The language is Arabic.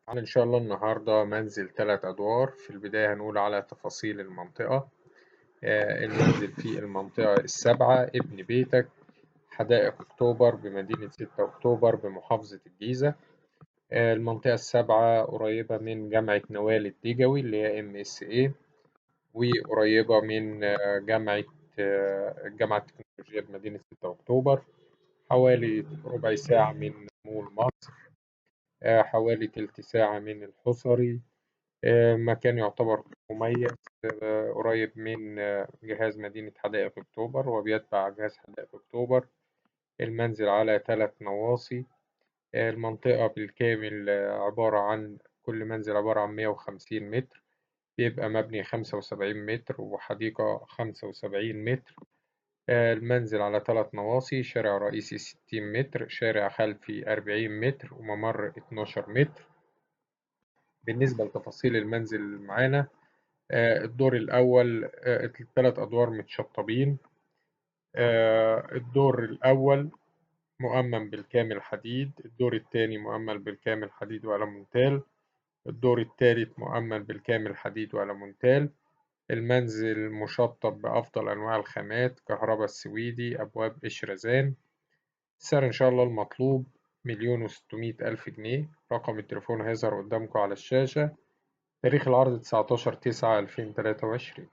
معانا إن شاء الله النهاردة منزل 3 أدوار. في البداية هنقول على تفاصيل المنطقة. المنزل في المنطقة السابعة ابن بيتك، حدائق أكتوبر بمدينة 6 أكتوبر بمحافظة الجيزة. المنطقة السابعة قريبة من جامعة نوال الدجوي اللي هي MSA، وقريبة من الجامعة التكنولوجية بمدينة 6 أكتوبر، حوالي ربع ساعة من مول مصر، حوالي تلت ساعة من الحصري. مكان يعتبر مميز، قريب من جهاز مدينة حدائق أكتوبر وبيتبع جهاز حدائق أكتوبر. المنزل على 3 نواصي. المنطقة بالكامل عبارة عن كل منزل عبارة عن 150 متر، بيبقى مبني 75 متر وحديقة 75 متر. المنزل على 3 نواصي، شارع رئيسي 60 متر، شارع خلفي 40 متر، وممر 12 متر. بالنسبة لتفاصيل المنزل معانا، الدور الأول، ال3 أدوار متشطبين. الدور الأول مؤمن بالكامل حديد، الدور الثاني مؤمن بالكامل حديد وألمونتال، الدور الثالث مؤمن بالكامل حديد وألمونتال. المنزل مشطب بأفضل أنواع الخامات، كهرباء السويدي، أبواب قشرزان. السعر إن شاء الله المطلوب 1,600,000 جنيه. رقم التليفون هيظهر قدامكم على الشاشة. تاريخ العرض 19/9/2023.